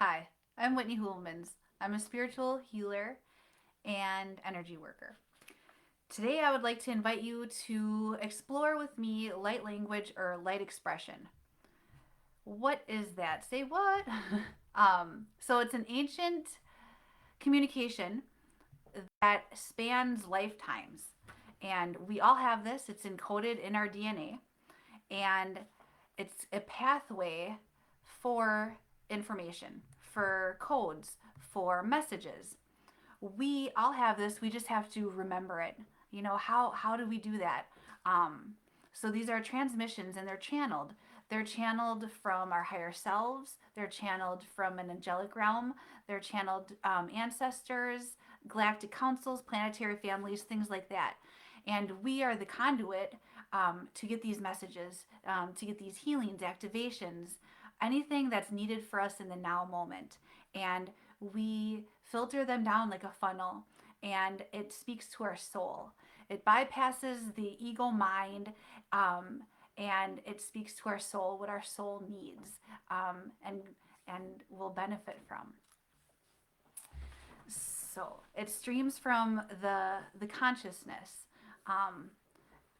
Hi, I'm Whitney Hulmans. I'm a spiritual healer and energy worker. Today, I would like to invite you to explore with me light language or light expression. What is that? Say what? So, it's an ancient communication that spans lifetimes. And we all have this, it's encoded in our DNA. And it's a pathway for information, for codes, for messages. We all have this. We just have to remember it. How do we do that? So these are transmissions and they're channeled. They're channeled from our higher selves. They're channeled from an angelic realm. They're channeled ancestors, galactic councils, planetary families, things like that. And we are the conduit to get these messages, to get these healings, activations, anything that's needed for us in the now moment. And we filter them down like a funnel, and it speaks to our soul. It bypasses the ego mind, and it speaks to our soul, what our soul needs, and will benefit from. So it streams from the consciousness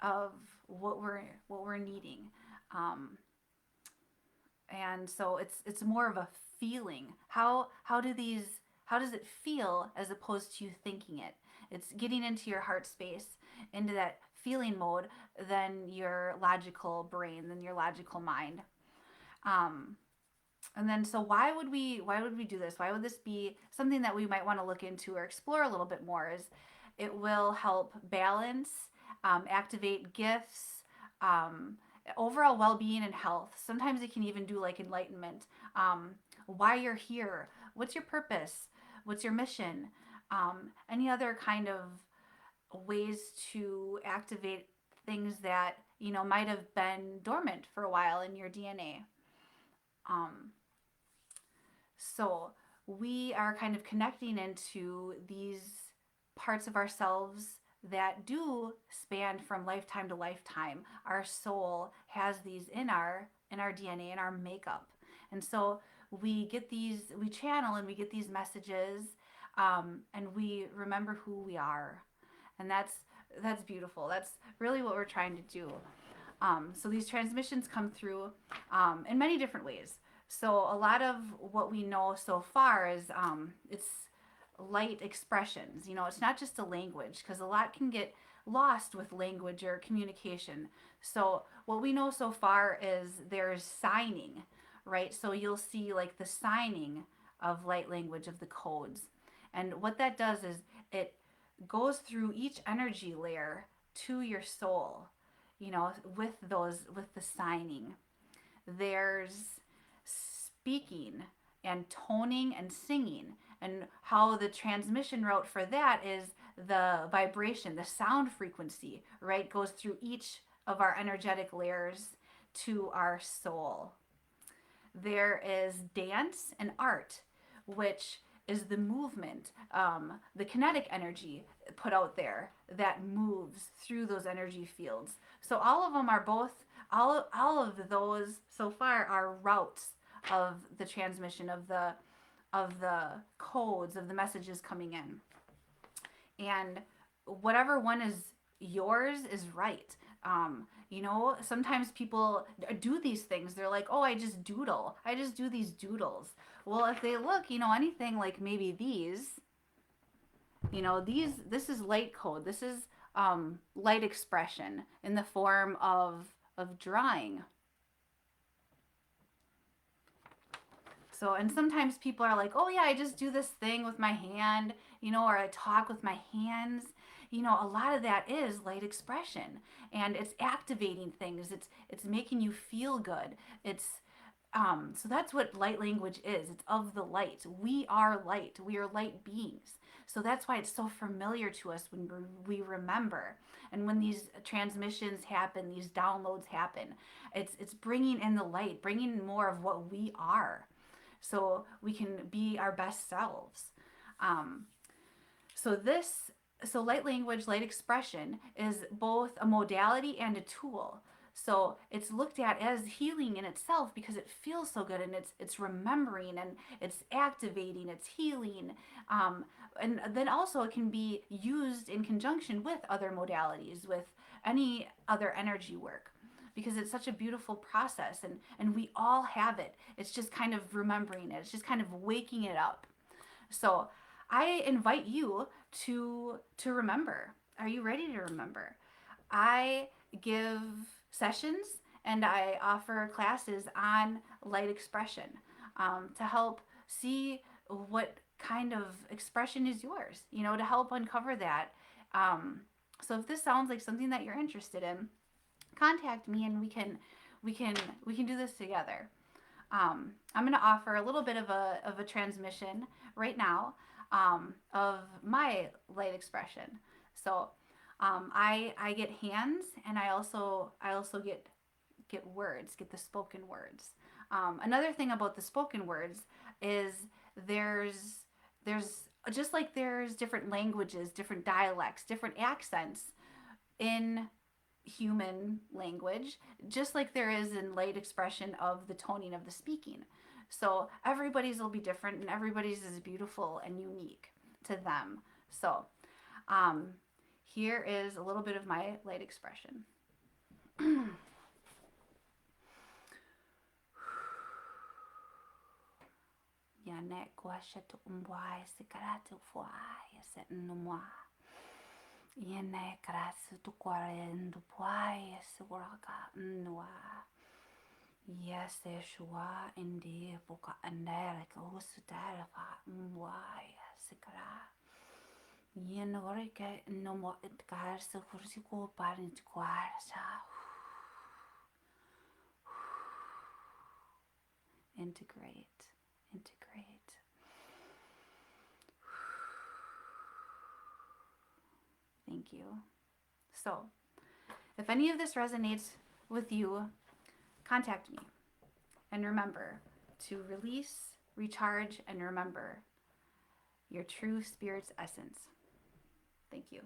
of what we're needing. Um, and so it's more of a feeling. How does it feel as opposed to you thinking it? It's getting into your heart space, into that feeling mode, than your logical brain, than your logical mind. Um, and then so why would we do this? Why would this be something that we might want to look into or explore a little bit more? Is it will help balance, activate gifts, um, overall well-being and health. Sometimes it can even do like enlightenment. Why you're here? What's your purpose? What's your mission? Any other kind of ways to activate things that might have been dormant for a while in your DNA. Um, So we are kind of connecting into these parts of ourselves that do span from lifetime to lifetime. Our soul has these in our DNA, in our makeup. And so we channel and we get these messages, and we remember who we are. And that's beautiful. That's really what we're trying to do. So these transmissions come through in many different ways. So a lot of what we know so far is it's light expressions. It's not just a language because a lot can get lost with language or communication. So what we know so far is there's signing, right? So you'll see like the signing of light language of the codes. And what that does is it goes through each energy layer to your soul, with the signing. There's speaking and toning and singing. And how the transmission route for that is the vibration, the sound frequency, right, goes through each of our energetic layers to our soul. There is dance and art, which is the movement, the kinetic energy put out there that moves through those energy fields. So all of them are both, all of those so far are routes of the transmission of the codes of the messages coming in. And whatever one is yours is right. Sometimes people do these things. They're like, oh, I just doodle. I just do these doodles. Well, if they look, anything like maybe this is light code. This is light expression in the form of drawing. So, and sometimes people are like, oh, yeah, I just do this thing with my hand, or I talk with my hands. A lot of that is light expression, and it's activating things. It's making you feel good. So that's what light language is. It's of the light. We are light. We are light beings. So that's why it's so familiar to us when we remember. And when these transmissions happen, these downloads happen, it's bringing in the light, bringing more of what we are, so we can be our best selves. Um, so light language, light expression is both a modality and a tool. So it's looked at as healing in itself because it feels so good, and it's remembering, and it's activating, it's healing. Um, and then also it can be used in conjunction with other modalities, with any other energy work, because it's such a beautiful process, and we all have it. It's just kind of remembering it. It's just kind of waking it up. So I invite you to remember. Are you ready to remember? I give sessions and I offer classes on light expression, to help see what kind of expression is yours, to help uncover that. So if this sounds like something that you're interested in, contact me and we can do this together. I'm going to offer a little bit of a transmission right now, of my light expression. So I get hands, and I also get words, get the spoken words. Another thing about the spoken words is there's just like there's different languages, different dialects, different accents in human language, just like there is in light expression of the toning of the speaking. So everybody's will be different, and everybody's is beautiful and unique to them. So um, here is a little bit of my light expression. Yanek washat umwai sikaratu fuai set numwa. Yanek rasu tu quarendo puai siguraka nwa. Yes, Yeshua indi buka anderika usutarafa mwai sikara. Yenorica no more it cars the Kursico parent quarsa. Integrate, integrate. Thank you. So, if any of this resonates with you, contact me. And remember to release, recharge, and remember your true spirit's essence. Thank you.